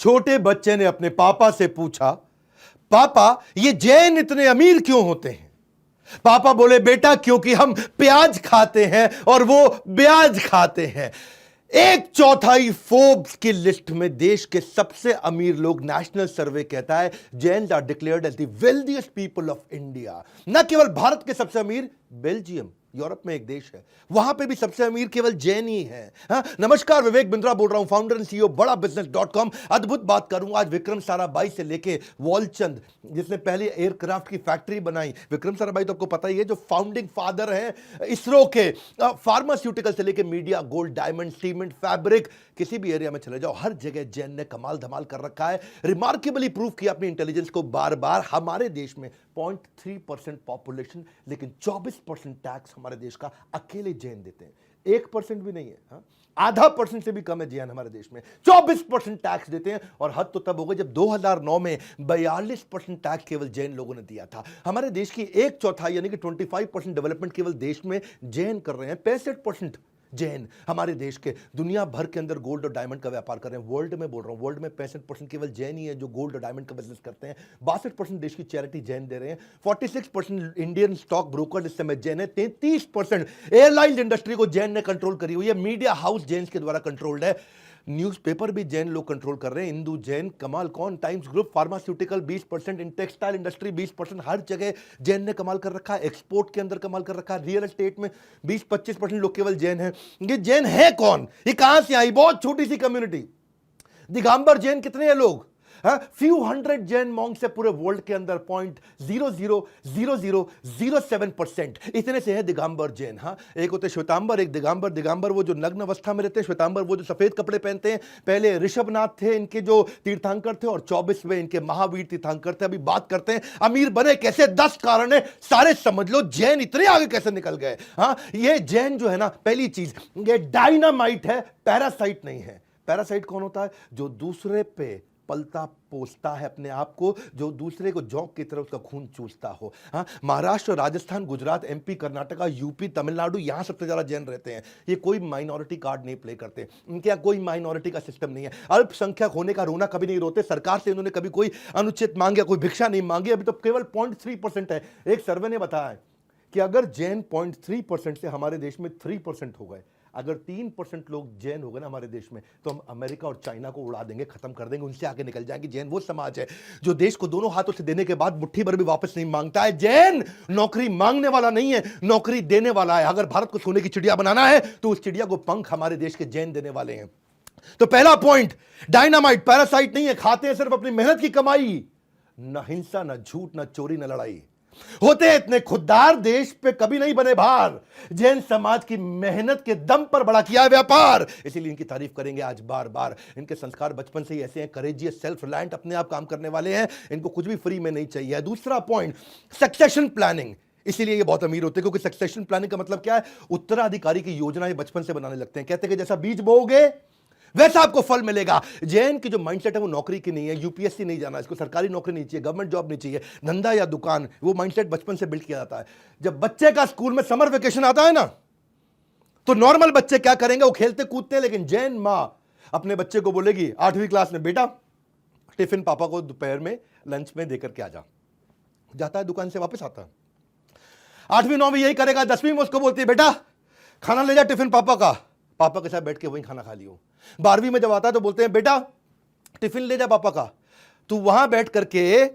छोटे बच्चे ने अपने पापा से पूछा, पापा ये जैन इतने अमीर क्यों होते हैं? पापा बोले, बेटा क्योंकि हम प्याज खाते हैं और वो ब्याज खाते हैं। एक चौथाई फोर्ब्स की लिस्ट में देश के सबसे अमीर लोग, नेशनल सर्वे कहता है, Jains are declared as the wealthiest people of India. न केवल भारत के सबसे अमीर, बेल्जियम यूरोप में एक देश है, वहां पे भी सबसे अमीर केवल जैन ही है। नमस्कार, विवेक बिंद्रा बोल रहा हूं, फाउंडर एंड सीईओ बड़ा बिजनेस.com। अद्भुत बात करूंगा आज विक्रम साराभाई से लेके वॉलचंद, जिसने पहले एयरक्राफ्ट की फैक्ट्री बनाई। विक्रम साराभाई तो आपको पता ही है, जो फाउंडिंग फादर हैं इसरो के। फार्मास्यूटिकल से लेके media, gold, diamond, cement, fabric, किसी भी एरिया में चले जाओ, हर जगह जैन ने कमाल धमाल कर रखा है। रिमार्केबली प्रूव किया अपनी इंटेलिजेंस को बार बार। हमारे देश में 0.3% पॉपुलेशन, लेकिन 24% टैक्स हमारे देश का अकेले जैन देते हैं। 1% भी नहीं है, आधा % से भी कम है जैन हमारे देश में। 24% टैक्स देते हैं, और हद तो तब हो गई जब 2009 में 42% टैक्स केवल जैन लोगों ने दिया था। हमारे देश की एक चौथाई यानी कि 25% डेवलपमेंट केवल देश में जैन कर रहे हैं। 65% जैन हमारे देश के दुनिया भर के अंदर गोल्ड और डायमंड का व्यापार कर रहे हैं। वर्ल्ड में बोल रहा हूं, वर्ल्ड में 65% केवल जैन ही है जो गोल्ड और डायमंड का बिजनेस करते हैं। 62% देश की चैरिटी जैन दे रहे हैं। 46% इंडियन स्टॉक ब्रोकर इस समय जैन है। 33% एयरलाइन इंडस्ट्री को जैन ने कंट्रोल करी हुई है। मीडिया हाउस जैन के द्वारा कंट्रोल्ड है। न्यूज़पेपर भी जैन लोग कंट्रोल कर रहे हैं। हिंदू, जैन, कमाल कौन, times group, pharmaceutical 20%, in textile industry 20%, हर जगह जैन ने कमाल कर रखा है। एक्सपोर्ट के अंदर कमाल कर रखा है। रियल एस्टेट में 20-25% लोग केवल जैन हैं। ये जैन है कौन? ये कहां से आई? बहुत छोटी सी कम्युनिटी। दिगंबर जैन कितने हैं लोग? फ्यू हंड्रेड जैन मॉन्क्स है पूरे वर्ल्ड के अंदर। 0.000007% इतने से है दिगंबर जैन। एक होते श्वेतांबर, एक दिगंबर। दिगंबर वो जो नग्न अवस्था में रहते हैं, श्वेतांबर वो जो सफेद कपड़े पहनते हैं। पहले ऋषभनाथ थे इनके जो तीर्थंकर थे, और 24वें इनके महावीर तीर्थंकर थे। अभी बात करते हैं अमीर बने कैसे, 10 कारण है, सारे समझ लो। जैन इतने आगे कैसे निकल गए? ये जैन जो है ना, पहली चीज ये डायनामाइट है, पैरासाइट नहीं है। पैरासाइट कौन होता है? जो दूसरे पे पलता पोसता है अपने आप को, जो दूसरे को जौक की तरह उसका खून चूसता हो। महाराष्ट्र, राजस्थान, गुजरात, एमपी, कर्नाटका, यूपी, तमिलनाडु, यहां सबसे ज्यादा जैन रहते हैं। ये कोई माइनॉरिटी कार्ड नहीं प्ले करते, इनके यहाँ कोई माइनॉरिटी का सिस्टम नहीं है। अल्पसंख्यक होने का रोना कभी नहीं रोते। सरकार से इन्होंने कभी कोई अनुचित मांगे, कोई भिक्षा नहीं मांगी। अभी तो केवल 0.3% है। एक सर्वे ने बताया है कि अगर जैन 0.3% से हमारे देश में 3% हो गए, अगर 3% लोग जैन हो गए ना हमारे देश में, तो हम अमेरिका और चाइना को उड़ा देंगे, खत्म कर देंगे, उनसे आगे निकल जाएंगे। जैन वो समाज है जो देश को दोनों हाथों से देने के बाद मुट्ठी भर भी वापस नहीं मांगता है। जैन नौकरी मांगने वाला नहीं है, नौकरी देने वाला है। अगर भारत को सोने की चिड़िया बनाना है तो उस चिड़िया को पंख हमारे देश के जैन देने वाले हैं। तो पहला पॉइंट, डायनामाइट, पैरासाइट नहीं है। खाते हैं सिर्फ अपनी मेहनत की कमाई। न हिंसा, न झूठ, न चोरी, न लड़ाई। होते इतने खुददार, देश पे कभी नहीं बने भार। जैन समाज की मेहनत के दम पर बड़ा किया है व्यापार, इसीलिए इनकी तारीफ करेंगे आज बार बार। इनके संस्कार बचपन से ही ऐसे हैं, करेजियस, सेल्फ रिलायंट, अपने आप काम करने वाले हैं। इनको कुछ भी फ्री में नहीं चाहिए। दूसरा पॉइंट, सक्सेशन प्लानिंग। इसीलिए ये बहुत अमीर होते हैं, क्योंकि सक्सेशन प्लानिंग का मतलब क्या है? उत्तराधिकारी की योजना ये बचपन से बनाने लगते हैं। कहते हैं कि जैसा बीज बोओगे वैसा आपको फल मिलेगा। जैन की जो माइंडसेट है वो नौकरी की नहीं है। यूपीएससी नहीं जाना, इसको सरकारी नौकरी नहीं चाहिए, गवर्नमेंट जॉब नहीं चाहिए, धंधा या दुकान। वो माइंडसेट बचपन से बिल्ड किया जाता है। जब बच्चे का स्कूल में समर वेकेशन आता है ना, तो नॉर्मल बच्चे क्या करेंगे? वो खेलते कूदते हैं। लेकिन जैन मां अपने बच्चे को बोलेगी 8वीं क्लास में, बेटा टिफिन पापा को दोपहर में लंच में देकर के आ जा। जाता है, दुकान से वापस आता है। 8वीं 9वीं यही करेगा। 10वीं में उसको बोलती है, बेटा खाना ले जा टिफिन पापा का, पापा के साथ बैठ के वहीं खाना खा लियो। 12वीं में जब आता है तो बोलते हैं, बेटा टिफिन ले जा पापा का। तू वहां बैठ करके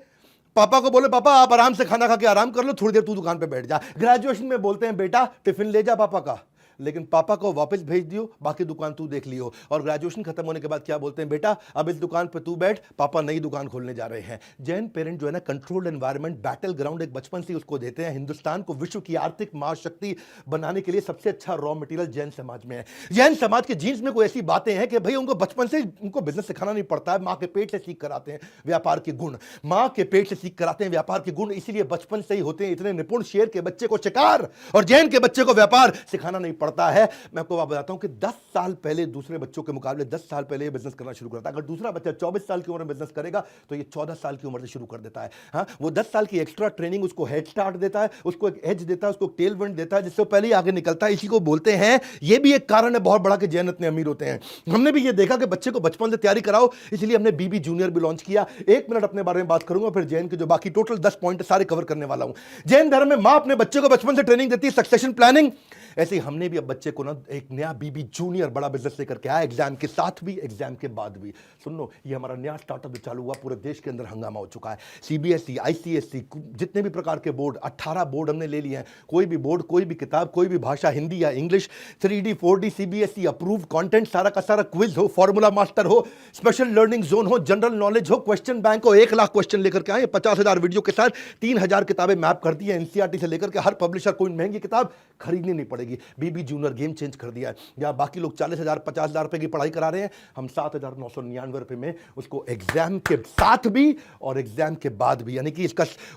पापा को बोले, पापा आप आराम से खाना खा के आराम कर लो, थोड़ी देर तू दुकान पे बैठ जा। ग्रेजुएशन में बोलते हैं, बेटा टिफिन ले जा पापा का, लेकिन पापा को वापस भेज दियो, बाकी दुकान तू देख लियो। और ग्रेजुएशन खत्म होने के बाद क्या बोलते हैं? बेटा अब इस दुकान पे तू बैठ, पापा नई दुकान खोलने जा रहे हैं। जैन पेरेंट जो है ना, कंट्रोल्ड एनवायरनमेंट, बैटल ग्राउंड एक बचपन से उसको देते हैं। हिंदुस्तान को विश्व की आर्थिक महाशक्ति बनाने के लिए सबसे अच्छा रॉ मटेरियल जैन समाज में है। जैन समाज के जीन्स में कोई ऐसी बातें हैं कि भाई उनको बचपन से उनको बिजनेस सिखाना नहीं पड़ता है। माँ के पेट से सीख कर आते हैं व्यापार के गुण, माँ के पेट से सीख कर आते हैं व्यापार के गुण, इसीलिए बचपन से ही होते हैं इतने निपुण। शेर के बच्चे को शिकार और जैन के बच्चे को व्यापार सिखाना नहीं पड़ता। पड़ता है। मैं आपको बात बताता हूं कि 10 साल पहले दूसरे बच्चों के मुकाबले 10 साल पहले ये बिजनेस करना शुरू करता है। अगर दूसरा बच्चा 24 साल की उम्र में बिजनेस करेगा तो ये 14 साल की उम्र से शुरू कर देता है। हाँ, वो 10 साल की एक्स्ट्रा ट्रेनिंग उसको हेड स्टार्ट देता है, उसको एक एज देता है, उसको टेल विंड देता है, जिससे पहले ही आगे निकलता है। इसी को बोलते हैं, ये भी एक कारण है बहुत बड़ा कि जैन इतने अमीर होते हैं। हमने भी ये देखा कि बच्चे को बचपन से तैयारी कराओ, इसलिए हमने बीबी जूनियर भी लॉन्च किया। 1 मिनट अपने बारे में बात करूंगा, फिर जैन के जो बाकी टोटल 10 पॉइंट सारे कवर करने वाला हूं। जैन धर्म में मां अपने बच्चे को बचपन से ट्रेनिंग देती है, सक्सेशन प्लानिंग। ऐसे ही हमने भी अब बच्चे को ना एक नया बीबी जूनियर बड़ा बिजनेस लेकर के आया, एग्जाम के साथ भी एग्जाम के बाद भी। सुन लो, ये हमारा नया स्टार्टअप भी चालू हुआ, पूरे देश के अंदर हंगामा हो चुका है। सीबीएसई, आईसीएसई, जितने भी प्रकार के बोर्ड, 18 बोर्ड हमने ले लिए हैं। कोई भी बोर्ड, कोई भी किताब, कोई भी भाषा, हिंदी या English, 3D 4D CBSE approve content, सारा का सारा क्विज हो, फॉर्मूला मास्टर हो, स्पेशल लर्निंग जोन हो, जनरल नॉलेज हो, क्वेश्चन बैंक हो, 1 लाख क्वेश्चन लेकर के आए, 50,000 वीडियो के साथ 3,000 किताबें मैप कर दी है। एनसीईआरटी से लेकर के हर पब्लिशर कोई महंगी किताब खरीदनी नहीं पड़ेगी। बीबी जूनियर गेम चेंज कर दिया है। जहां बाकी लोग 40,000 50,000 रुपए की पढ़ाई करा रहे हैं, हम 7,999 रुपए में उसको एग्जाम के साथ भी और एग्जाम के बाद भी, यानी कि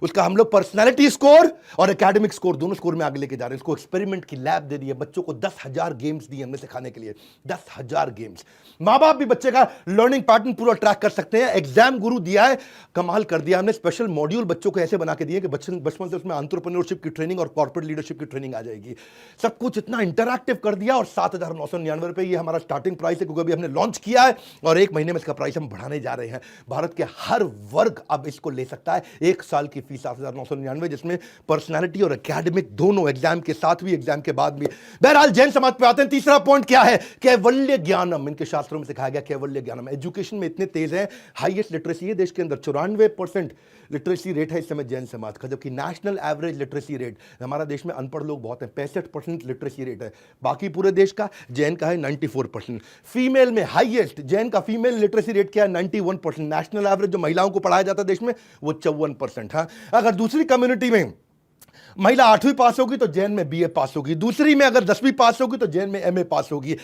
उसका हम लोग पर्सनैलिटी स्कोर और एकेडमिक स्कोर दोनों स्कोर में आगे लेके जा रहे हैं। उसको एक्सपेरिमेंट की लैब दे दी है, बच्चों को 10,000 गेम्स दिए हमने सिखाने के लिए, 10,000 गेम्स। मां बाप भी बच्चे का लर्निंग पैटर्न पूरा ट्रैक कर सकते हैं। एग्जाम गुरु दिया है, कमाल कर दिया हमने। स्पेशल मॉड्यूल बच्चों को ऐसे बना के दिए कि बचपन से उसमें एंटरप्रेन्योरशिप की ट्रेनिंग और कॉर्पोरेट लीडरशिप की ट्रेनिंग आ जाएगी। सब कुछ इतना इंटरैक्टिव कर दिया। और 7,999 रुपए ये हमारा स्टार्टिंग प्राइस है, क्योंकि अभी हमने लॉन्च किया है और 1 महीने में इसका प्राइस हम बढ़ाने जा रहे हैं। भारत के हर वर्ग अब इसको ले सकता है। 1 साल की फीस 7,999, जिसमें पर्सनैलिटी और एकेडमिक दोनों, एग्जाम के साथ भी एग्जाम के बाद भी। बहरहाल जैन समाज पे आते हैं। तीसरा पॉइंट क्या है? कैवल्य ज्ञानम। इनके शास्त्रों में सिखाया गया कैवल्य ज्ञानम। एजुकेशन में इतने तेज है, हाईएस्ट लिटरेसी है देश के अंदर, 94% लिटरेसी रेट है इस समय जैन समाज का, जबकि नेशनल एवरेज लिटरेसी रेट, हमारा देश में अनपढ़ लोग बहुत हैं, 65% लिटरेसी रेट है। बाकी पूरे देश का, जैन का है 94%। फीमेल में हाईएस्ट, जैन का फीमेल लिटरेसी रेट क्या है? 91%। नेशनल एवरेज जो महिलाओं को पढ़ाया जाता है देश में, वो 54%। हाँ, अगर दूसरी कम्युनिटी में महिला 8वीं पास होगी तो जैन में बीए पास होगी, दूसरी में अगर 10वीं पास होगी तो जैन में एमए पास होगी।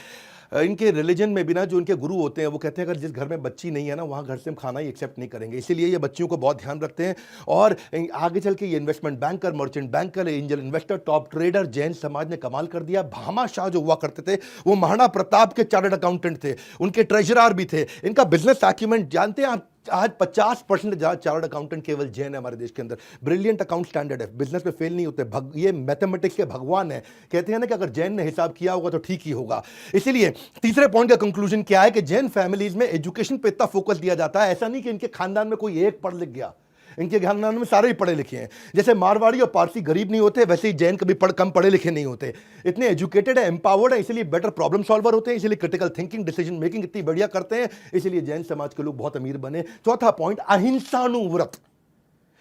इनके रिलीजन में भी ना, जो इनके गुरु होते हैं वो कहते हैं अगर जिस घर में बच्ची नहीं है ना, वहाँ घर से हम खाना ही एक्सेप्ट नहीं करेंगे। इसीलिए ये बच्चियों को बहुत ध्यान रखते हैं। और आगे चल के ये investment banker, merchant banker, angel investor, top trader, Jain समाज ने कमाल कर दिया। भामा शाह जो हुआ करते थे, वो महाराणा प्रताप के चार्टर्ड अकाउंटेंट थे, उनके ट्रेजरर भी थे। इनका बिजनेस एक्यूमेंट जानते हैं आप? आज 50% चार्टर्ड अकाउंटेंट केवल जैन है हमारे देश के अंदर। ब्रिलियंट अकाउंट स्टैंडर्ड है, बिजनेस में फेल नहीं होते। ये मैथमेटिक्स के भगवान है। कहते हैं ना कि अगर जैन ने हिसाब किया होगा तो ठीक ही होगा। इसीलिए तीसरे पॉइंट का कंक्लूजन क्या है कि जैन फैमिलीज में एजुकेशन पे इतना फोकस दिया जाता है। ऐसा नहीं कि इनके खानदान में कोई एक पढ़ लिख गया, इनके खानदान में सारे ही पढ़े लिखे हैं। जैसे मारवाड़ी और पारसी गरीब नहीं होते, वैसे ही जैन कभी कम पढ़े लिखे नहीं होते। इतने एजुकेटेड है, एम्पावर्ड है, इसलिए बेटर प्रॉब्लम सॉल्वर होते हैं, इसलिए क्रिटिकल थिंकिंग, डिसीजन मेकिंग इतनी बढ़िया करते हैं, इसलिए जैन समाज के लोग बहुत अमीर बने। चौथा पॉइंट, अहिंसानुव्रत।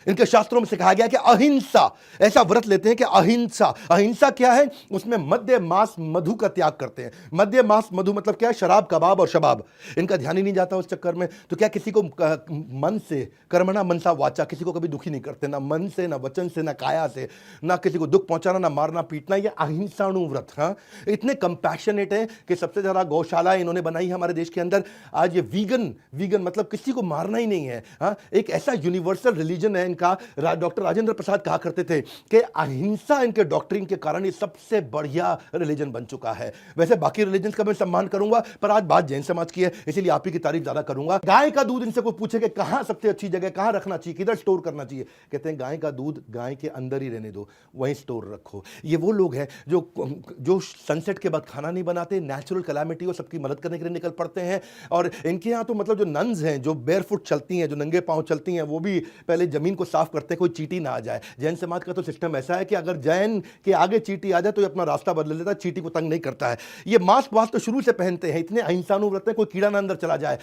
इनके शास्त्रों में सिखाया गया कि अहिंसा, ऐसा व्रत लेते हैं कि अहिंसा। अहिंसा क्या है? उसमें मद्य मांस मधु का त्याग करते हैं। मद्य मांस मधु मतलब क्या है? शराब, कबाब और शबाब। इनका ध्यान ही नहीं जाता उस चक्कर में। तो क्या किसी को मन से, कर्मणा मनसा वाचा, किसी को कभी दुखी नहीं करते, ना मन से, ना वचन से, ना काया से, ना किसी को दुख पहुंचाना, ना मारना पीटना। ये अहिंसानुव्रत। हाँ, इतने कंपैशनेट है कि सबसे ज्यादा गौशाला इन्होंने बनाई है हमारे देश के अंदर। आज ये वीगन मतलब किसी को मारना ही नहीं है। हाँ, एक ऐसा यूनिवर्सल रिलीजन है इनका। डॉक्टर राजेंद्र प्रसाद कहा करते थे कि अहिंसा इनके डॉक्ट्रिन के कारण ये सबसे बढ़िया रिलीजन बन चुका है। वैसे बाकी रिलीजन का मैं सम्मान करूंगा, पर आज बात जैन समाज की है, इसीलिए आप ही की तारीफ ज्यादा करूंगा। गाय का दूध इनसे कोई पूछे कि कहां सबसे अच्छी जगह, कहां रखना चाहिए, किधर स्टोर करना चाहिए, कहते हैं गाय का दूध गाय के अंदर ही रहने दो, वहीं स्टोर रखो। ये वो लोग हैं जो सनसेट के बाद खाना नहीं बनाते, नेचुरल कैलामिटी हो सबकी मदद करने के लिए निकल पड़ते हैं। और इनके यहाँ तो मतलब जो नन्स हैं, जो बेयरफुट चलती हैं, जो नंगे पांव चलती हैं, वो भी पहले जमीन को साफ करते हैं, कोई चींटी ना आ जाए। जैन समाज का तो सिस्टम ऐसा है कि अगर जैन के आगे चींटी आ जाए तो ये अपना रास्ता बदल लेता है, चींटी को तंग नहीं करता है। ये मास्क वास्क तो शुरू से पहनते हैं, इतने अहिंसानुव्रत हैं, कोई कीड़ा ना अंदर चला जाए।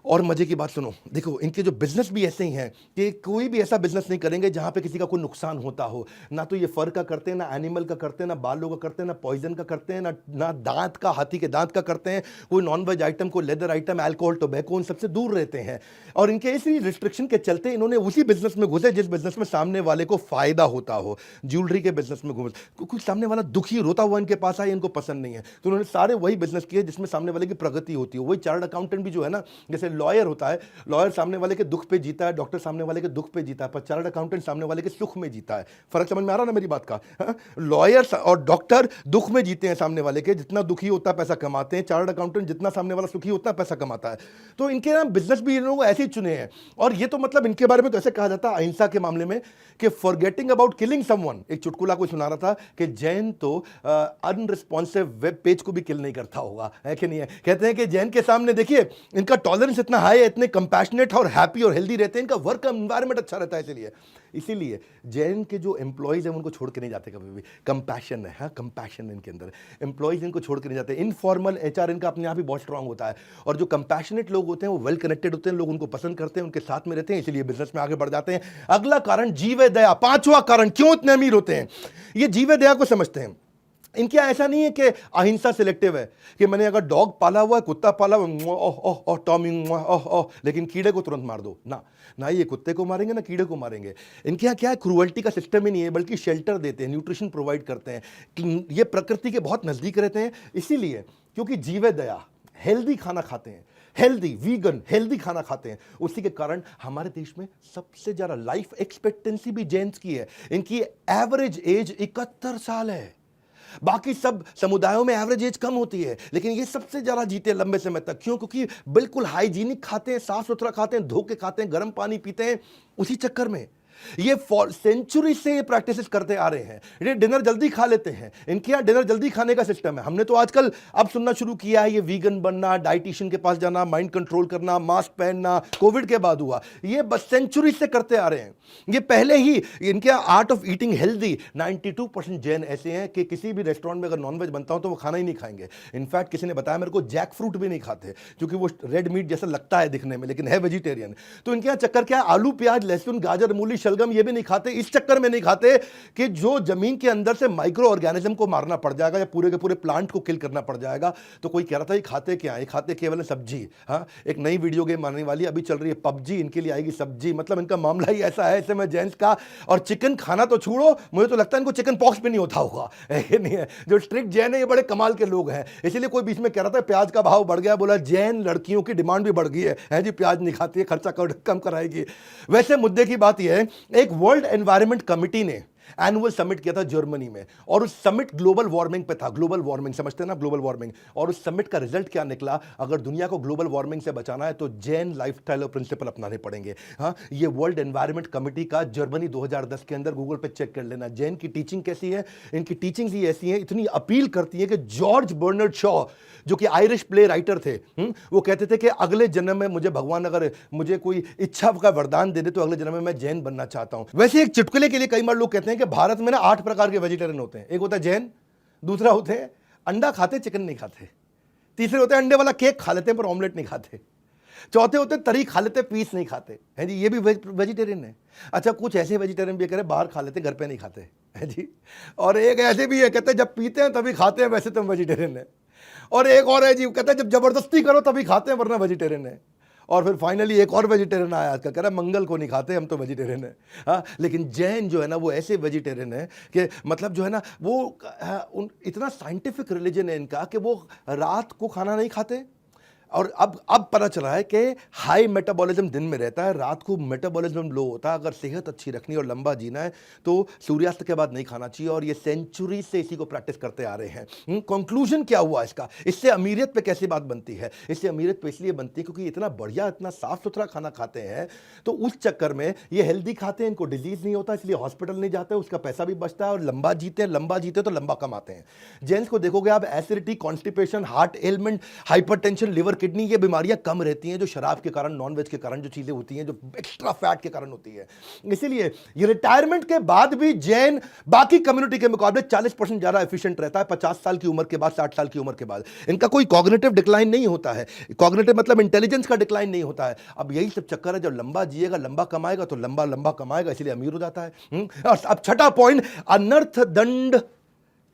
और मजे की बात सुनो, देखो इनके जो बिजनेस भी ऐसे ही हैं कि कोई भी ऐसा बिजनेस नहीं करेंगे जहां पे किसी का कोई नुकसान होता हो। ना तो ये फर का करते हैं, ना एनिमल का करते हैं, ना बालों का करते हैं, ना पॉइजन का करते हैं, ना दांत का, हाथी के दांत का करते हैं। कोई नॉनवेज आइटम, कोई लेदर आइटम, अल्कोहल, टोबैको, उन सबसे दूर रहते हैं। और इनके इसी रिस्ट्रिक्शन के चलते इन्होंने उसी बिजनेस में घुसे जिस बिजनेस में सामने वाले को फायदा होता हो। ज्वेलरी के बिजनेस में घुसे, कोई सामने वाला दुखी रोता हुआ इनके पास आए, इनको पसंद नहीं है, तो उन्होंने सारे वही बिजनेस किए जिसमें सामने वाले की प्रगति होती हो। वही चार्टर्ड अकाउंटेंट भी जो है ना, जैसे लॉयर होता है, लॉयर सामने वाले के दुख पे जीता है, डॉक्टर सामने वाले के दुख पे जीता है, पर चार्टर्ड अकाउंटेंट सामने वाले के सुख में जीता है। फर्क समझ में आ रहा ना मेरी बात का? लॉयर और डॉक्टर दुख में जीते हैं सामने वाले के, जितना दुखी होता है पैसा कमाते हैं। चार्टर्ड अकाउंटेंट जितना सामने वाला सुखी होता है पैसा कमाता है। तो इनके ना बिजनेस भी इन लोगों ऐसे ही चुने हैं। और ये तो मतलब इनके बारे में तो ऐसे कहा जाता है अहिंसा के मामले में कि फॉरगेटिंग अबाउट किलिंग समवन, एक चुटकुला कोई सुना रहा था कि जैन तो अनरिस्पॉन्सिव वेब पेज को भी किल नहीं करता होगा, है कि नहीं है? कहते हैं कि जैन के सामने देखिए इनका टॉलरेंस इतना हाई है, इतने कंपैशनेट और हैप्पी और हेल्दी रहते हैं, इनका वर्क एनवायरनमेंट अच्छा रहता है। इसीलिए जैन के जो एम्प्लॉइज हैं उनको छोड़ के नहीं जाते कभी भी। कंपैशन है, हाँ, कंपैशन इनके अंदर, एम्प्लॉइज इनको छोड़ के नहीं जाते। इनफॉर्मल एचआर इनका अपने आप ही बहुत स्ट्रांग होता है। और जो कंपैशनेट लोग होते हैं वो वेल कनेक्टेड होते हैं, लोग उनको पसंद करते हैं, उनके साथ में रहते हैं, इसलिए बिजनेस में आगे बढ़ जाते हैं। अगला कारण जीव दया। पांचवा कारण क्यों इतने अमीर होते हैं, ये जीव दया को समझते हैं। इनके ऐसा नहीं है कि अहिंसा सिलेक्टिव है कि मैंने अगर डॉग पाला हुआ है, कुत्ता पाला हुआ, टॉमी, लेकिन कीड़े को तुरंत मार दो ना, ना ये कुत्ते को मारेंगे ना कीड़े को मारेंगे। इनके यहाँ क्या है, क्रूअल्टी का सिस्टम ही नहीं है, बल्कि शेल्टर देते हैं, न्यूट्रिशन प्रोवाइड करते हैं, ये प्रकृति के बहुत नजदीक रहते हैं। इसीलिए क्योंकि जीव दया, हेल्दी खाना खाते हैं, हेल्दी वीगन हेल्दी खाना खाते हैं, उसी के कारण हमारे देश में सबसे ज्यादा लाइफ एक्सपेक्टेंसी भी जैन्स की है। इनकी एवरेज एज 71 साल है। बाकी सब समुदायों में एवरेज एज कम होती है, लेकिन ये सबसे ज्यादा जीते लंबे समय तक। क्यों? क्योंकि बिल्कुल हाइजीनिक खाते हैं, साफ सुथरा खाते हैं, धो के खाते हैं, गर्म पानी पीते हैं। उसी चक्कर में ये सेंचुरी से ये प्रैक्टिसेस करते आ रहे हैं। ये डिनर जल्दी खा लेते हैं, इनके यहाँ डिनर जल्दी खाने का सिस्टम है। हमने तो आजकल अब सुनना शुरू किया है ये वीगन बनना, डाइटिशियन के पास जाना, माइंड कंट्रोल करना, मास्क पहनना, कोविड के बाद हुआ। ये बस सेंचुरी से करते आ रहे हैं। ये पहले ही इनके art of eating healthy, 92% Jain ऐसे हैं कि किसी भी रेस्टोरेंट में अगर नॉनवेज बनता हो तो वो खाना ही नहीं खाएंगे। इनफैक्ट किसी ने बताया मेरे को जैक फ्रूट भी नहीं खाते, क्योंकि वो रेड मीट जैसा लगता है दिखने में, लेकिन है वेजिटेरियन। तो इनके यहाँ चक्कर क्या है, आलू प्याज लहसुन गाजर मूली शलगम ये भी नहीं खाते। इस चक्कर में नहीं खाते कि जो जमीन के अंदर से माइक्रो ऑर्गेनिज्म को मारना पड़ जाएगा या पूरे के पूरे प्लांट को किल करना पड़ जाएगा। तो कोई कह रहा था ये खाते क्या है, खाते केवल सब्जी। हाँ, एक नई वीडियो गेम आने वाली अभी चल रही है पबजी, इनके लिए आएगी सब्जी। मतलब इनका मामला ही ऐसा है ऐसे में जेंट्स का। और चिकन खाना तो छोड़ो, मुझे तो लगता है इनको चिकन पॉक्स भी नहीं होता होगा, है नहीं है? जो स्ट्रिक्ट जैन है ये बड़े कमाल के लोग हैं। इसीलिए कोई बीच में कह रहा था प्याज का भाव बढ़ गया, बोला जैन लड़कियों की डिमांड भी बढ़ गई है जी, प्याज नहीं खाती है, खर्चा कम कराएगी। वैसे मुद्दे की बात यह है, एक वर्ल्ड एनवायरनमेंट कमिटी ने एनुअल समिट किया था जर्मनी में, और उस समिट ग्लोबल वार्मिंग पे था। ग्लोबल वार्मिंग समझते हैं ना, ग्लोबल वार्मिंग। और उस समिट का रिजल्ट क्या निकला, अगर दुनिया को ग्लोबल वार्मिंग से बचाना है तो जैन लाइफस्टाइल और प्रिंसिपल अपनाने पड़ेंगे। हाँ, ये वर्ल्ड एनवायरनमेंट कमिटी का जर्मनी 2010 के अंदर गूगल पे चेक कर लेना। जैन की टीचिंग कैसी है, इनकी टीचिंग्स ही ऐसी हैं, इतनी अपील करती है कि जॉर्ज बर्नार्ड शॉ जो कि आयरिश प्ले राइटर थे, वो कहते थे कि अगले जन्म में मुझे भगवान अगर मुझे कोई इच्छा का वरदान दे दे तो अगले जन्म में मैं जैन बनना चाहता हूं। वैसे एक चुटकुले के लिए कई बार लोग कहते हैं कि भारत में ना 8 प्रकार के वेजिटेरियन होते हैं। एक होता है जैन, दूसरा होते हैं अंडा खाते चिकन नहीं खाते, तीसरे होते हैं अंडे वाला केक खा लेते हैं पर ऑमलेट नहीं खाते, चौथे होते तरी खा लेते पीस नहीं खाते, है जी, ये भी वेजिटेरियन है। अच्छा, कुछ ऐसे वेजिटेरियन भी कह रहे बाहर खा लेते घर पे नहीं खाते, है जी। और एक ऐसे भी है कहते जब पीते हैं तभी खाते हैं, वैसे तो वेजिटेरियन है। और एक और है जी, कहते हैं जब जबरदस्ती करो तभी खाते हैं वरना वेजिटेरियन है। और फिर फाइनली एक और वेजिटेरियन आया आजकल, कह रहा है मंगल को नहीं खाते हम तो वेजिटेरियन है। हाँ, लेकिन जैन जो है ना वो ऐसे वेजिटेरियन है कि मतलब जो है ना वो इतना साइंटिफिक रिलीजन है इनका कि वो रात को खाना नहीं खाते। और अब पता चला है कि हाई मेटाबॉलिज्म दिन में रहता है, रात को मेटाबॉलिज्म लो होता है। अगर सेहत अच्छी रखनी और लंबा जीना है तो सूर्यास्त के बाद नहीं खाना चाहिए, और ये सेंचुरी से इसी को प्रैक्टिस करते आ रहे हैं। कंक्लूजन क्या हुआ इसका, इससे अमीरियत पे कैसी बात बनती है? इससे अमीरियत पे इसलिए बनती है क्योंकि इतना बढ़िया इतना साफ सुथरा खाना खाते हैं, तो उस चक्कर में ये हेल्दी खाते हैं, इनको डिजीज नहीं होता, इसलिए हॉस्पिटल नहीं जाते, उसका पैसा भी बचता है और लंबा जीते हैं। लंबा जीते तो लंबा कमाते हैं। जेंट्स को देखोगे आप, acidity, constipation, heart element, hypertension, liver kidney, ये बीमारियां कम रहती हैं जो शराब के कारण, नॉनवेज के कारण जो चीजें होती हैं, जो एक्स्ट्रा फैट के कारण होती है। इसीलिए ये रिटायरमेंट के बाद भी जैन बाकी कम्युनिटी के मुकाबले 40% ज्यादा एफिशिएंट रहता है 50 साल की उम्र के बाद, 60 साल की उम्र के बाद। इनका कोई कॉग्निटिव डिक्लाइन नहीं होता है, कॉग्निटिव मतलब इंटेलिजेंस का डिक्लाइन नहीं होता है। अब यही सब चक्कर है, जब लंबा जिएगा लंबा कमाएगा तो लंबा लंबा कमाएगा, इसलिए अमीर हो जाता है। अब छठा पॉइंट, अनर्थ दंड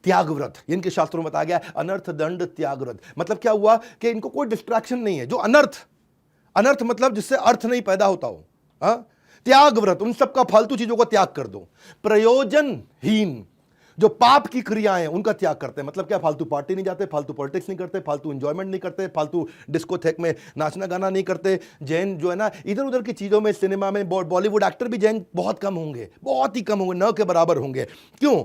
त्यागव्रत। इनके शास्त्रों में बताया गया अनर्थ दंड त्यागव्रत। मतलब क्या हुआ कि इनको कोई डिस्ट्रैक्शन नहीं है। जो अनर्थ मतलब जिससे अर्थ नहीं पैदा होता हो, त्यागव्रत, उन सब का फालतू चीजों का त्याग कर दो। प्रयोजनहीन जो पाप की क्रियाएं हैं उनका त्याग करते हैं। मतलब क्या, फालतू पार्टी नहीं जाते, फालतू पॉलिटिक्स नहीं करते, फालतू एंजॉयमेंट नहीं करते, फालतू डिस्कोथेक में नाचना गाना नहीं करते। जैन जो है ना, इधर उधर की चीजों में, सिनेमा में, बॉलीवुड एक्टर भी जैन बहुत कम होंगे, बहुत ही कम होंगे, न के बराबर होंगे। क्यों?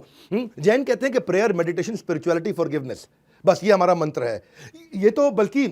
जैन कहते हैं कि प्रेयर, मेडिटेशन, स्पिरिचुअलिटी, फॉरगिवनेस, बस ये हमारा मंत्र है। ये तो बल्कि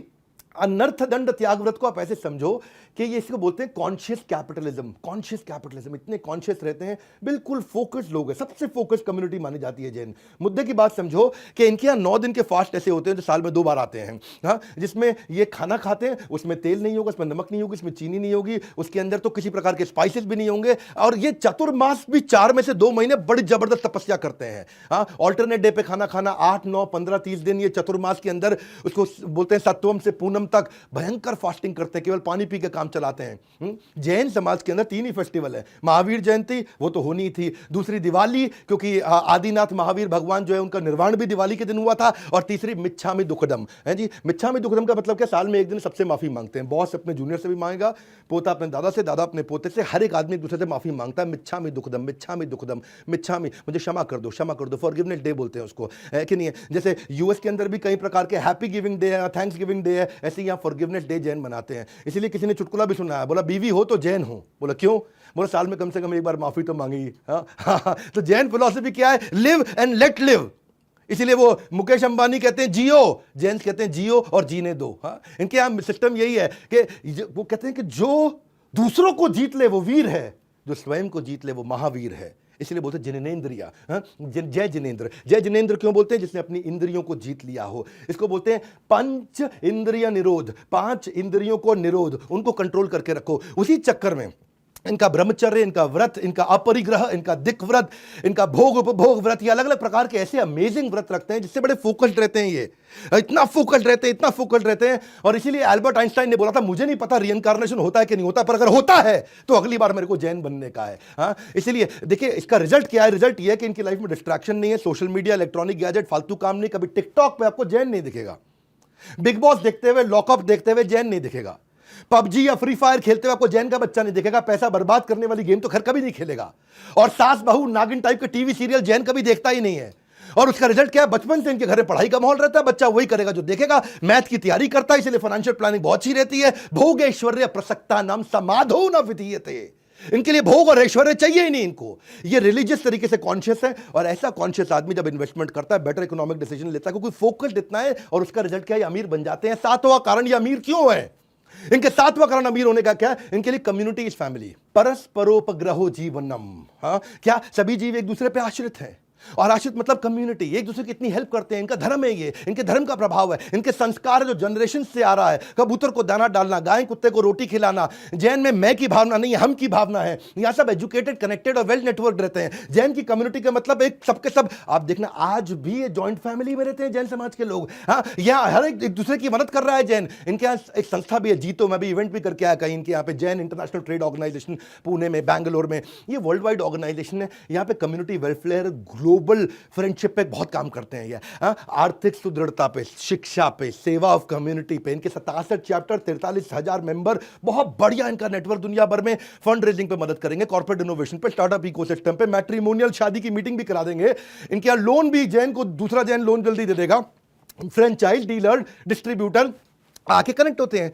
अनर्थ दंड त्याग व्रत को आप ऐसे समझो कि ये इसको बोलते हैं कॉन्शियस कैपिटलिज्म। कॉन्शियस कैपिटलिज्म, इतने कॉन्शियस रहते हैं, बिल्कुल फोकस्ड लोग हैं, सबसे फोकस्ड कम्युनिटी मानी जाती है जैन। मुद्दे की बात समझो कि इनके यहाँ 9 दिन के फास्ट ऐसे होते हैं जो साल में 2 बार आते हैं, हाँ, जिसमें ये खाना खाते हैं, उसमें तेल नहीं होगा, उसमें नमक नहीं होगी, उसमें चीनी नहीं होगी, उसके अंदर तो किसी प्रकार के स्पाइसेस भी नहीं होंगे। और ये चतुर्मास भी 4 में से 2 महीने बड़ी जबरदस्त तपस्या करते हैं, हाँ। ऑल्टरनेट डे पे खाना खाना, 8, 9, 15, 30 दिन ये चतुर्मास के अंदर, उसको बोलते हैं सत्वम से पूनम तक भयंकर फास्टिंग करते हैं, केवल पानी पी के काम चलाते हैं। जैन समाज के अंदर 3 ही फेस्टिवल है। महावीर जयंती वो तो होनी थी, दूसरी दिवाली, क्योंकि आदिनाथ महावीर भगवान जो है उनका निर्वाण भी दिवाली के दिन हुआ था, और तीसरी मिच्छामि दुक्कडम है जी। मिच्छामि दुक्कडम का मतलब क्या, साल में एक दिन सबसे माफी मांगते हैं। बॉस अपने जूनियर से भी मांगेगा, पोता अपने दादा से, दादा अपने पोते से, हर एक आदमी एक दूसरे से माफी मांगता है। मिच्छामि दुक्कडम, मिच्छामि दुक्कडम, मिच्छामि, मुझे क्षमा कर दो, क्षमा कर दो, फॉरगिवनेस डे बोलते हैं उसको, है कि नहीं है। जैसे यूएस के अंदर भी कई प्रकार के हैप्पी गिविंग डे है, थैंक्स गिविंग डे है, ऐसे यहाँ फॉरगिवनेस डे जैन मनाते हैं। इसीलिए किसी ने चुटकुला भी सुना है, बोला बीवी हो तो जैन हो। बोला क्यों? बोला साल में कम से कम एक बार माफी तो मांगी। हाँ, तो जैन फिलॉसफी क्या है? Live and let live. इसीलिए वो मुकेश अंबानी कहते हैं जियो, जैन कहते हैं जियो और जीने दो। हाँ, इनके यहाँ सिस्टम यही है कि वो कहते हैं कि जो दूसरों को जीत ले वो वीर है, जो स्वयं को जीत ले वो महावीर है। इसलिए बोलते हैं जिनेंद्रिया, जय जिनेंद्र। जय जिनेंद्र क्यों बोलते हैं? जिसने अपनी इंद्रियों को जीत लिया हो। इसको बोलते हैं पंच इंद्रिय निरोध, 5 इंद्रियों को निरोध, उनको कंट्रोल करके रखो। उसी चक्कर में इनका ब्रह्मचर्य, इनका व्रत, इनका अपरिग्रह, इनका दिक व्रत, इनका भोग उपभोग व्रत, ये अलग अलग प्रकार के ऐसे अमेजिंग व्रत रखते हैं जिससे बड़े फोकस्ड रहते हैं। ये इतना फोकस्ड रहते हैं, इतना फोकस्ड रहते हैं। और इसीलिए एल्बर्ट आइंस्टाइन ने बोला था, मुझे नहीं पता रिइंकार्नेशन होता है कि नहीं होता, पर अगर होता है तो अगली बार मेरे को जैन बनने का है। हाँ, इसीलिए देखिए इसका रिजल्ट क्या है? रिजल्ट ये है कि इनकी लाइफ में डिस्ट्रैक्शन नहीं है, सोशल मीडिया, इलेक्ट्रॉनिक गैजेट, फालतू काम नहीं। कभी टिकटॉक पे आपको जैन नहीं दिखेगा, बिग बॉस देखते हुए, लॉकअप देखते हुए जैन नहीं दिखेगा, पबजी या फ्री फायर खेलते हुए आपको जैन का बच्चा नहीं दिखेगा, पैसा बर्बाद करने वाली गेम तो खैर कभी नहीं खेलेगा, और सास बहू नागिन टाइप के टीवी सीरियल जैन कभी देखता ही नहीं है। और उसका रिजल्ट क्या है? बचपन से इनके घर में पढ़ाई का माहौल रहता है, बच्चा वही करेगा जो देखेगा, मैथ की तैयारी करता है, इसलिए फाइनेंशियल प्लानिंग बहुत अच्छी रहती है। भोग ऐश्वर्य प्रसक्ता नाम समाधो न विधीयते, इनके लिए भोग और ऐश्वर्य चाहिए ही नहीं इनको। ये रिलीजियस तरीके से कॉन्शियस है, और ऐसा कॉन्शियस आदमी जब इन्वेस्टमेंट करता है बेटर इकोनॉमिक डिसीजन लेता है, क्योंकि फोकस्ड इतना है। और उसका रिजल्ट क्या है? अमीर बन जाते हैं। 7वां कारण, ये अमीर क्यों है? इनके 7वां कारण अमीर होने का क्या है? इनके लिए कम्युनिटी इज फैमिली, परस्परोपग्रहो जीवनम। हाँ, क्या सभी जीव एक दूसरे पे आश्रित हैं, और आश्रित मतलब कम्युनिटी, एक दूसरे की इतनी हेल्प करते हैं। इनका धर्म है, ये इनके धर्म का प्रभाव है, इनके संस्कार है जो जनरेशन से आ रहा है। कबूतर को दाना डालना, गाय कुत्ते को रोटी खिलाना। जैन में मैं की भावना नहीं, हम की भावना है। यहाँ सब एजुकेटेड, कनेक्टेड और वेल नेटवर्क रहते हैं। जैन की कम्युनिटी का मतलब एक सबके सब, आप देखना आज भी ये जॉइंट फैमिली में रहते हैं जैन समाज के लोग। हाँ, यहाँ हर एक दूसरे की मदद कर रहा है जैन। इनके यहाँ एक संस्था भी है जीतो, मैं भी इवेंट भी करके आया कहीं इनके यहाँ पे, Jain International Trade Organization, Pune में, बैंगलोर में। ये वर्ल्ड वाइड ऑर्गेनाइजेशन है। यहाँ पे कम्युनिटी वेलफेयर, ग्लोबल फ्रेंडशिप पे बहुत काम करते हैं ये। आर्थिक सुदृढ़ता पे, शिक्षा पे, सेवा ऑफ कम्युनिटी पे। इनके 67 चैप्टर, 43,000 मेंबर, बहुत बढ़िया इनका नेटवर्क। दुनिया भर में फंड रेजिंग पे मदद करेंगे, कॉर्पोरेट इनोवेशन पे, स्टार्टअप इकोसिस्टम पे, मैट्रिमोनियल शादी की मीटिंग भी करा देंगे। इनके यहाँ लोन भी, जैन को दूसरा जैन लोन जल्दी दे देगा। फ्रेंचाइज डीलर, डिस्ट्रीब्यूटर आके कनेक्ट होते हैं।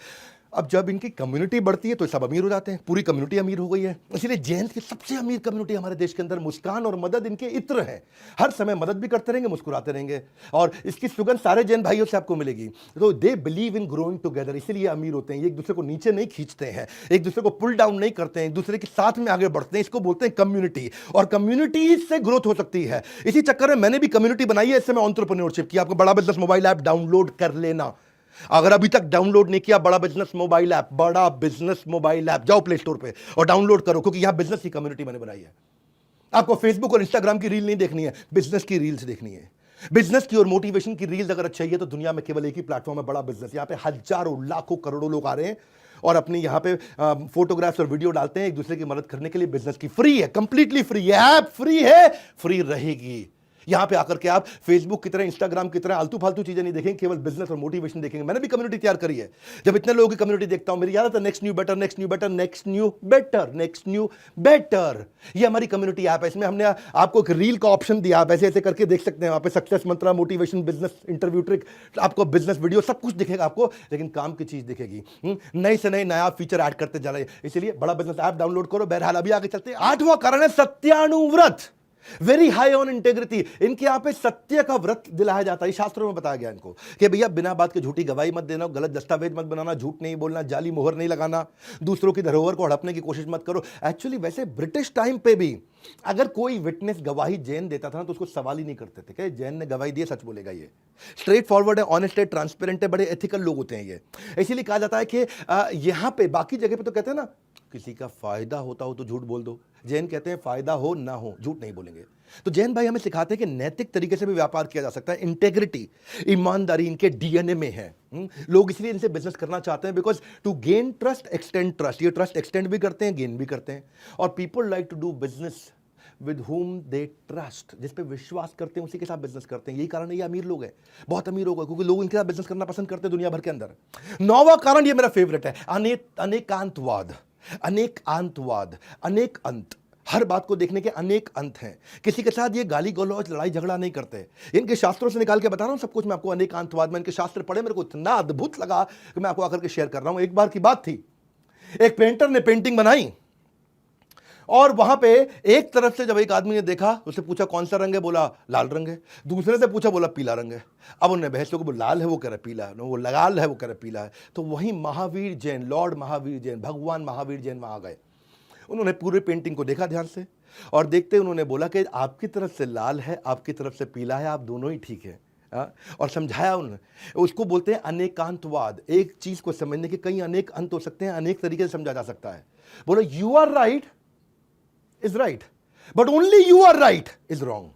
अब जब इनकी कम्युनिटी बढ़ती है तो सब अमीर हो जाते हैं, पूरी कम्युनिटी अमीर हो गई है। इसलिए जैन की सबसे अमीर कम्युनिटी हमारे देश के अंदर। मुस्कान और मदद इनके इत्र है, हर समय मदद भी करते रहेंगे, मुस्कुराते रहेंगे, और इसकी सुगंध सारे जैन भाइयों से आपको मिलेगी। तो they believe in growing together, इसीलिए अमीर होते हैं। ये एक दूसरे को नीचे नहीं खींचते हैं, एक दूसरे को पुल डाउन नहीं करते हैं, एक दूसरे के साथ में आगे बढ़ते हैं। इसको बोलते हैं कम्युनिटी, और कम्युनिटी से ग्रोथ हो सकती है। इसी चक्कर में मैंने भी कम्युनिटी बनाई है, इससे मैं एंटरप्रेन्योरशिप की। आपको बड़ा बिजनेस मोबाइल ऐप डाउनलोड कर लेना, अगर अभी तक डाउनलोड नहीं किया बड़ा बिजनेस मोबाइल ऐप, बड़ा बिजनेस मोबाइल ऐप, जाओ प्ले स्टोर पे और डाउनलोड करो, क्योंकि यहां बिजनेस की कम्युनिटी मैंने बनाई है। आपको फेसबुक और इंस्टाग्राम की रील नहीं देखनी है, बिजनेस की रील्स देखनी है। बिजनेस की और मोटिवेशन की रील्स अगर चाहिए तो दुनिया में केवल एक ही प्लेटफॉर्म है, बड़ा बिजनेस। यहां पे हजारों, लाखों, करोड़ों लोग आ रहे हैं और अपनी यहां पे फोटोग्राफ्स और वीडियो डालते हैं एक दूसरे की मदद करने के लिए। बिजनेस की फ्री है, कंप्लीटली फ्री है, ऐप फ्री है, फ्री रहेगी। यहां पे आकर के आप फेसबुक की तरह, इंस्टाग्राम की तरह आलतू फालतू चीजें नहीं देखेंगे, केवल बिजनेस और मोटिवेशन देखेंगे। मैंने भी कम्युनिटी तैयार करी है। जब इतने लोगों की कम्युनिटी देखता हूं, मेरी याद आता है next new better, next new better, next new better, next new better. ये हमारी कम्युनिटी ऐप है। इसमें हमने आपको एक रील का ऑप्शन दिया, आप ऐसे ऐसे करके देख सकते हैं। वहां पे सक्सेस मंत्रा, मोटिवेशन, बिजनेस इंटरव्यू ट्रिक, आपको बिजनेस वीडियो सब कुछ दिखेगा आपको, लेकिन काम की चीज दिखेगी। नए से नए नया फीचर ऐड करते जा रहे हैं। इसलिए बड़ा बिजनेस ऐप डाउनलोड करो। बहरहाल अभी आगे चलते हैं। 8वां कारण है सत्यानुव्रत, वेरी हाई ऑन इंटेग्रिटी। इनके यहां पे सत्य का व्रत दिलाया जाता है। शास्त्रों में बताया गया इनको कि भैया बिना बात के झूठी गवाही मत देना, गलत दस्तावेज मत बनाना, झूठ नहीं बोलना, जाली मोहर नहीं लगाना, दूसरों की धरोहर को हड़पने की कोशिश मत करो। एक्चुअली वैसे ब्रिटिश टाइम पे भी अगर कोई विटनेस गवाही जैन देता था ना, तो उसको सवाल ही नहीं करते थे कि जैन ने गवाही दी, सच बोलेगा। ये स्ट्रेट फॉरवर्ड है, ऑनेस्ट है, ट्रांसपेरेंट है, बड़े एथिकल लोग होते हैं ये। इसीलिए कहा जाता है कि यहां पे बाकी जगह पे तो कहते हैं ना, किसी का फायदा होता हो तो झूठ बोल दो। जैन कहते हैं फायदा हो ना हो झूठ नहीं बोलेंगे। तो जैन भाई हमें सिखाते हैं कि नैतिक तरीके से भी व्यापार किया जा सकता है। इंटेग्रिटी, ईमानदारी इनके डीएनए में है। लोग इसलिए इनसे बिजनेस करना चाहते हैं, because to gain trust, extend trust. ये ट्रस्ट एक्सटेंड भी करते हैं, गेन भी करते हैं। और people like to do business with whom they trust, जिस पे विश्वास करते हैं उसी के साथ बिजनेस करते हैं। यही कारण है ये अमीर लोग हैं, बहुत अमीर लोग हैं, क्योंकि लोग इनके साथ बिजनेस करना पसंद करते हैं दुनिया भर के अंदर। 9वां कारण, ये मेरा फेवरेट है, अनेकांतवाद। अनेकांतवाद, अनेक अंत। हर बात को देखने के अनेक अंत हैं। किसी के साथ ये गाली गलौज, लड़ाई झगड़ा नहीं करते। इनके शास्त्रों से निकाल के बता रहा हूं सब कुछ मैं आपको। अनेकांतवाद में इनके शास्त्र पढ़े, मेरे को इतना अद्भुत लगा कि मैं आपको आकर के शेयर कर रहा हूं। एक बार की बात थी, एक पेंटर ने पेंटिंग बनाई और वहां पे एक तरफ से जब एक आदमी ने देखा, उससे पूछा कौन सा रंग है, बोला लाल रंग है। दूसरे से पूछा, बोला पीला रंग है। अब उन्हें बहस को, लाल है वो कह रहा पीला है, वो लाल है वो कह रहा पीला है। तो वहीं महावीर जैन, लॉर्ड महावीर जैन, भगवान महावीर जैन वहां आ गए। उन्होंने पूरे पेंटिंग को देखा ध्यान से और देखते उन्होंने बोला कि आपकी तरफ से लाल है, आपकी तरफ से पीला है, आप दोनों ही ठीक है। और समझाया उन्होंने। उसको बोलते हैं अनेकांतवाद। एक चीज को समझने के कई अनेक अंत हो सकते हैं, अनेक तरीके से समझा जा सकता है। बोलो you are right is right, but only you are right is wrong.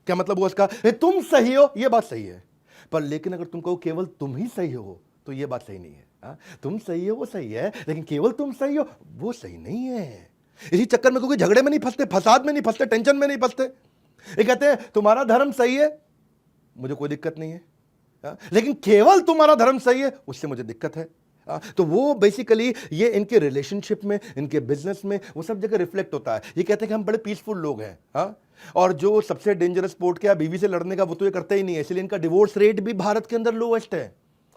क्या मतलब हुआ इसका? तुम सही हो, यह बात सही है, पर लेकिन अगर तुम कहो केवल तुम ही सही हो, तो यह बात सही नहीं है। तुम सही हो वो सही है, लेकिन केवल तुम सही हो वो सही नहीं है। इसी चक्कर में क्योंकि झगड़े में नहीं फंसते, फसाद में नहीं फंसते, टेंशन में नहीं फंसते। ये कहते हैं तुम्हारा धर्म सही है, मुझे कोई दिक्कत नहीं है, लेकिन केवल तुम्हारा धर्म सही है, उससे मुझे दिक्कत है। तो वो बेसिकली ये इनके रिलेशनशिप में, इनके बिजनेस में, वो सब जगह रिफ्लेक्ट होता है। ये कहते हैं कि हम बड़े पीसफुल लोग हैं, और जो सबसे डेंजरस स्पोर्ट क्या, बीवी से लड़ने का, वो तो ये करते ही नहीं है। इसलिए इनका डिवोर्स रेट भी भारत के अंदर लोएस्ट है।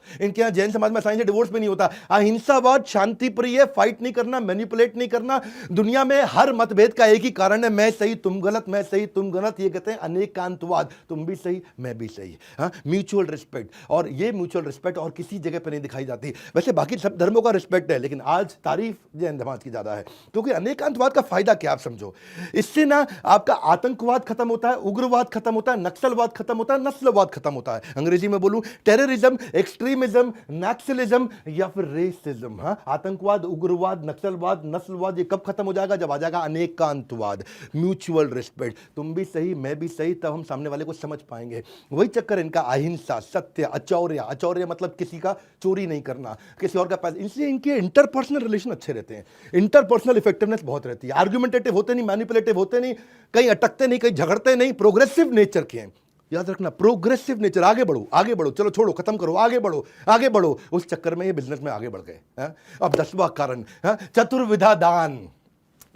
इनके यहाँ जैन समाज में आसानी से डिवोर्स भी नहीं होता। अहिंसावाद, शांति प्रिय, फाइट नहीं करना, मैनिपुलेट नहीं करना। दुनिया में हर मतभेद का एक ही कारण है, मैं सही तुम गलत, मैं सही तुम गलत। ये कहते हैं अनेकांतवाद, तुम भी सही मैं भी सही। म्यूचुअल रिस्पेक्ट, और ये म्यूचुअल रिस्पेक्ट और किसी जगह पर नहीं दिखाई जाती। वैसे बाकी सब धर्मों का रिस्पेक्ट है, लेकिन आज तारीफ जैन समाज की ज्यादा है। क्योंकि अनेकांतवाद का फायदा क्या आप समझो, इससे ना आपका आतंकवाद खत्म होता है, उग्रवाद खत्म होता है, नक्सलवाद खत्म होता है, नस्लवाद खत्म होता है। अंग्रेजी में बोलूं, टेररिज्म, एक्सट्रीमिज्म, नक्सलिज्म या फिर रेसिज्म। आतंकवाद, उग्रवाद, नक्सलवाद, नस्लवाद, ये कब खत्म हो जाएगा? जब आ जाएगा अनेकांतवाद, म्यूचुअल रिस्पेक्ट। तुम भी सही मैं भी सही, तब हम सामने वाले को समझ पाएंगे। वही चक्कर इनका अहिंसा, सत्य, अचौर्य। अचौर्य मतलब किसी का चोरी नहीं करना, किसी और का पैसा। इसलिए इनके इंटरपर्सनल रिलेशन अच्छे रहते हैं, इंटरपर्सनल इफेक्टिवनेस बहुत रहती है। आर्गुमेंटेटिव होते नहीं, मैनिपुलेटिव होते नहीं, कहीं अटकते नहीं, कहीं झगड़ते नहीं, प्रोग्रेसिव नेचर के हैं। याद रखना, प्रोग्रेसिव नेचर। आगे बढ़ो आगे बढ़ो, चलो छोड़ो खत्म करो, आगे बढ़ो आगे बढ़ो। उस चक्कर में ये बिजनेस में आगे बढ़ गए। अब 10वां कारण, चतुर्विधा दान।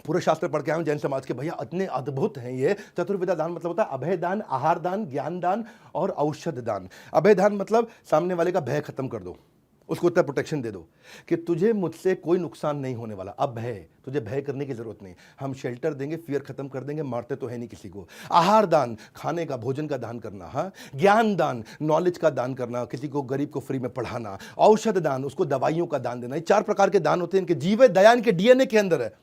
पूरे शास्त्र पढ़ के आए जैन समाज के, भैया इतने अद्भुत हैं ये। चतुर्विधा दान मतलब होता है अभय दान, आहार दान, ज्ञान दान और औषध दान। अभय दान मतलब सामने वाले का भय खत्म कर दो, उसको इतना प्रोटेक्शन दे दो कि तुझे मुझसे कोई नुकसान नहीं होने वाला। अब भय, तुझे भय करने की जरूरत नहीं, हम शेल्टर देंगे, फियर खत्म कर देंगे, मारते तो है नहीं किसी को। आहार दान, खाने का, भोजन का दान करना। ज्ञान दान, नॉलेज का दान करना, किसी को गरीब को फ्री में पढ़ाना। औषध दान, उसको दवाइयों का दान देना। ये 4 प्रकार के दान होते हैं। इनके जीवे दया इनके डीएनए के अंदर है।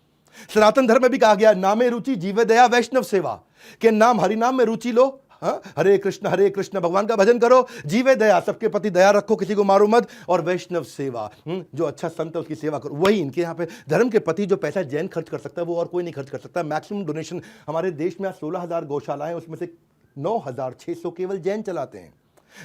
सनातन धर्म में भी कहा गया, नामे रुचि जीवे दया वैष्णव सेवा, के नाम हरिनाम में रुचि लो। हरे कृष्ण भगवान का भजन करो, जीवे दया, सबके प्रति दया रखो, किसी को मारो मत, और वैष्णव सेवा, जो अच्छा संत है उसकी सेवा करो। वही इनके यहाँ पे धर्म के प्रति जो पैसा जैन खर्च कर सकता है वो और कोई नहीं खर्च कर सकता। मैक्सिमम डोनेशन हमारे देश में 16,000 गौशालाएं, उसमें से 9,600 केवल जैन चलाते हैं।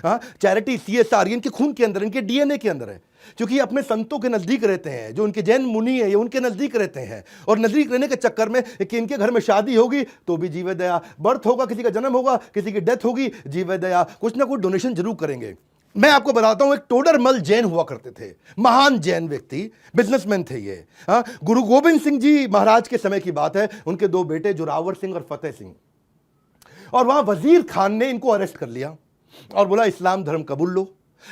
हाँ, चैरिटी, CSR, इनके खून के अंदर, इनके DNA के अंदर है, क्योंकि अपने संतों के नजदीक रहते हैं। जो उनके जैन मुनि है ये उनके नजदीक रहते हैं, और नजदीक रहने के चक्कर में कि इनके घर में शादी होगी तो भी जीवे दया, बर्थ होगा, किसी का जन्म होगा, किसी की डेथ होगी, जीवे दया, कुछ ना कुछ डोनेशन जरूर करेंगे। मैं आपको बताता हूं, एक टोडरमल जैन हुआ करते थे, महान जैन व्यक्ति, बिजनेसमैन थे ये। हाँ, गुरु गोविंद सिंह जी महाराज के समय की बात है, उनके 2 बेटे जोरावर सिंह और फतेह सिंह, और वहां वजीर खान ने इनको अरेस्ट कर लिया और बोला इस्लाम धर्म कबूल लो।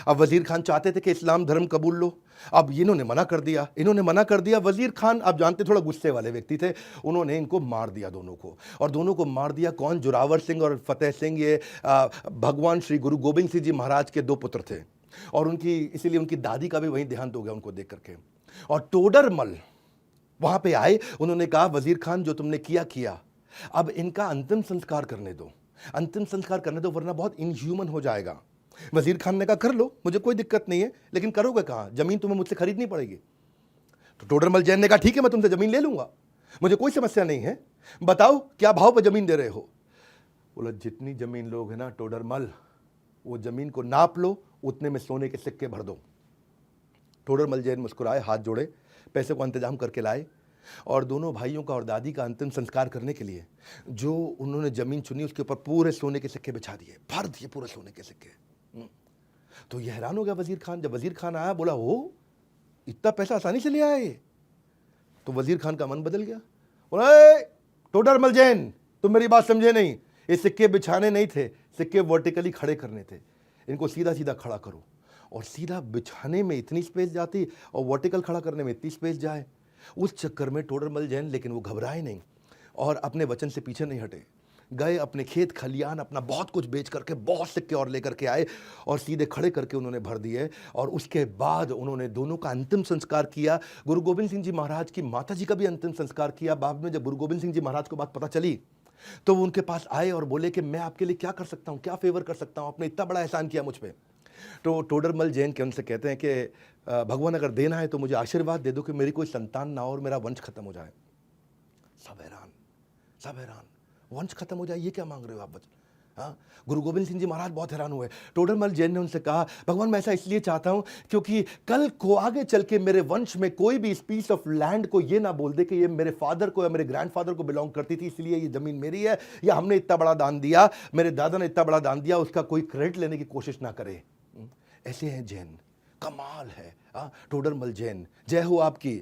अब वजीर खान चाहते थे कि इस्लाम धर्म कबूल लो, अब इन्होंने मना कर दिया। वजीर खान, आप जानते, थोड़ा गुस्से वाले व्यक्ति थे, उन्होंने इनको मार दिया दोनों को, और दोनों को मार दिया कौन? जोरावर सिंह और फतेह सिंह। ये भगवान श्री गुरु गोविंद सिंह जी महाराज के 2 पुत्र थे, और उनकी, इसीलिए उनकी दादी का भी वहीं देहांत हो गया उनको देख करके। और टोडरमल वहां पे आए, उन्होंने कहा वजीर खान जो तुमने किया, अब इनका अंतिम संस्कार करने दो, वरना बहुत इनह्यूमन हो जाएगा। वजीर खान ने कहा कर लो, मुझे कोई दिक्कत नहीं है, लेकिन करोगे कहां? जमीन तुम्हें मुझसे खरीदनी पड़ेगी। तो टोडरमल जैन ने कहा ठीक है, मैं तुमसे जमीन ले लूंगा, मुझे कोई समस्या नहीं है, बताओ क्या भाव पर जमीन दे रहे हो? बोला जितनी जमीन लोगे ना टोडरमल, वो जमीन को नाप लो, उतने में सोने के सिक्के भर दो। टोडरमल जैन मुस्कुराए, हाथ जोड़े, पैसे को इंतजाम करके लाए, और दोनों भाइयों का और दादी का अंतिम संस्कार करने के लिए जो उन्होंने जमीन चुनी उसके ऊपर पूरे सोने के सिक्के बिछा दिए, भर दिए पूरे सोने के सिक्के। तो ये हैरान हो गया वजीर खान। जब वजीर खान आया, बोला हो इतना पैसा आसानी से ले आए? तो वजीर खान का मन बदल गया, बोला टोडरमल जैन तुम मेरी बात समझे नहीं, ये सिक्के बिछाने नहीं थे, सिक्के वर्टिकली खड़े करने थे, इनको सीधा सीधा खड़ा करो। और सीधा बिछाने में इतनी स्पेस जाती और वर्टिकल खड़ा करने में इतनी स्पेस जाए, उस चक्कर में टोडरमल जैन, लेकिन वो घबराए नहीं और अपने वचन से पीछे नहीं हटे। गए अपने खेत खलियान, अपना बहुत कुछ बेच करके बहुत सिक्के और लेकर के आए, और सीधे खड़े करके उन्होंने भर दिए। और उसके बाद उन्होंने दोनों का अंतिम संस्कार किया। गुरु गोविंद सिंह जी महाराज की माता जी का भी अंतिम संस्कार किया। बाद में जब गुरु गोविंद सिंह जी महाराज को बात पता चली, तो वो उनके पास आए और बोले कि मैं आपके लिए क्या कर सकता हूँ, क्या फेवर कर सकता हूँ, आपने इतना बड़ा एहसान किया मुझ पर। तो टोडरमल जैन के उनसे कहते हैं कि भगवान अगर देना है तो मुझे आशीर्वाद दे दो कि मेरी कोई संतान ना हो और मेरा वंश खत्म हो जाए। सब हैरान, वंश खत्म हो जाए, ये क्या मांग रहे हो आप बच्चे? हाँ, गुरु गोविंद सिंह जी महाराज बहुत हैरान हुए। टोडरमल जैन ने उनसे कहा भगवान मैं ऐसा इसलिए चाहता हूं क्योंकि कल को आगे चल के मेरे वंश में कोई भी इस पीस ऑफ लैंड को ये ना बोल दे कि ये मेरे फादर को या मेरे ग्रैंडफादर को बिलोंग करती थी, इसलिए ये जमीन मेरी है, या हमने इतना बड़ा दान दिया, मेरे दादा ने इतना बड़ा दान दिया, उसका कोई क्रेडिट लेने की कोशिश ना करे। ऐसे हैं जैन, कमाल है। टोडरमल जैन, जय हो आपकी।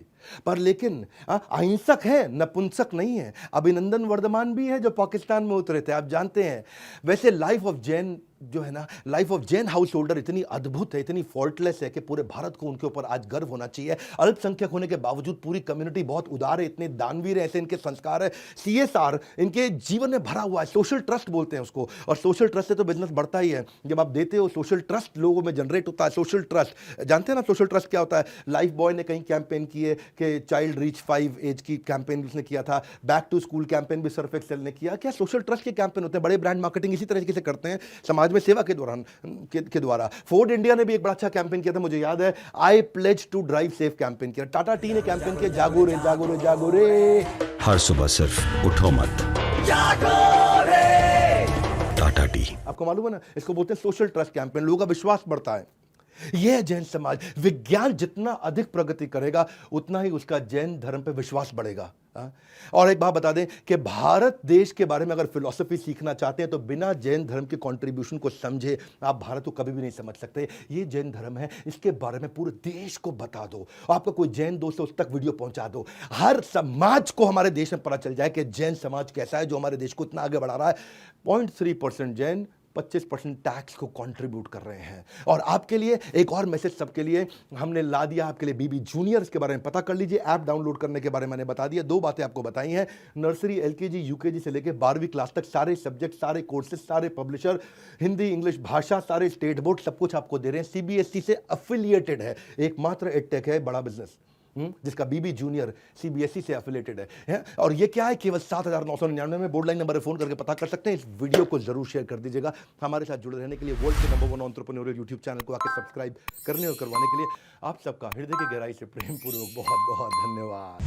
पर लेकिन अहिंसक है, नपुंसक नहीं है। अभिनंदन वर्धमान भी है जो पाकिस्तान में उतरे थे, आप जानते हैं। वैसे लाइफ ऑफ जैन जो है ना, life of Jain house holder इतनी अद्भुत है, इतनी फॉल्टलेस है कि पूरे भारत को उनके ऊपर आज गर्व होना चाहिए। अल्पसंख्यक होने के बावजूद पूरी कम्युनिटी बहुत उदार है, इतने दानवीर है, ऐसे इनके संस्कार है। CSR इनके जीवन में भरा हुआ है, सोशल ट्रस्ट बोलते हैं उसको, और सोशल ट्रस्ट से तो बिजनेस बढ़ता ही है। जब आप देते हो सोशल ट्रस्ट लोगों में जनरेट होता है। सोशल ट्रस्ट जानते हैं ना, सोशल ट्रस्ट क्या होता है? लाइफ बॉय ने कहीं कैंपेन किए कि चाइल्ड रीच 5 एज की कैंपेन उसने किया था, बैक टू स्कूल कैंपेन भी सर्फ एक्सेल ने किया। क्या सोशल ट्रस्ट के कैंपेन होते हैं, बड़े ब्रांड मार्केटिंग इसी तरीके से करते हैं समाज में सेवा के दौरान के द्वारा। फोर्ड इंडिया ने भी एक बड़ा अच्छा कैंपेन किया था, मुझे याद है, I pledge to drive safe campaign किया। टाटा टी ने कैंपेन किया, जागो रे जागो रे जागो रे। हर सुबह सिर्फ उठो मत, जागो रे। टाटा टी। आपको मालूम है ना, इसको बोलते हैं सोशल ट्रस्ट कैंपेन, लोगों का विश्वास बढ़ता है। यह है जैन समाज। विज्ञान जितना अधिक प्रगति करेगा उतना ही उसका जैन धर्म पे विश्वास बढ़ेगा। और एक बात बता दें कि भारत देश के बारे में अगर फिलॉसफी सीखना चाहते हैं तो बिना जैन धर्म के कंट्रीब्यूशन को समझे आप भारत को कभी भी नहीं समझ सकते। ये जैन धर्म है, इसके बारे में पूरे देश को बता दो। आपका कोई जैन दोस्त है उस तक वीडियो पहुंचा दो। हर समाज को हमारे देश में पता चल जाए कि जैन समाज कैसा है जो हमारे देश को इतना आगे बढ़ा रहा है। 0.3% जैन 25% टैक्स को कंट्रीब्यूट कर रहे हैं। और आपके लिए एक और मैसेज सबके लिए हमने ला दिया, आपके लिए बीबी जूनियर, इसके बारे में पता कर लीजिए। ऐप डाउनलोड करने के बारे में मैंने बता दिया। 2 बातें आपको बताई हैं, नर्सरी, LKG, UKG से लेकर 12वीं क्लास तक सारे सब्जेक्ट, सारे कोर्सेज, सारे पब्लिशर, हिंदी, इंग्लिश भाषा, सारे स्टेट बोर्ड, सब कुछ आपको दे रहे हैं। CBSE से अफिलिएटेड है, एकमात्र एडटेक है बड़ा बिजनेस जिसका बीबी जूनियर CBSE से एफिलेटेड है। और ये क्या है, केवल 7,999 में बोर्ड लाइन नंबर फोन करके पता कर सकते हैं। इस वीडियो को जरूर शेयर कर दीजिएगा। हमारे साथ जुड़े रहने के लिए वर्ल्ड के नंबर 1 एंटरप्रेन्योरियल यूट्यूब चैनल को आके सब्सक्राइब करने और करवाने के लिए आप सबका हृदय की गहराई से प्रेम पूर्वक बहुत बहुत धन्यवाद।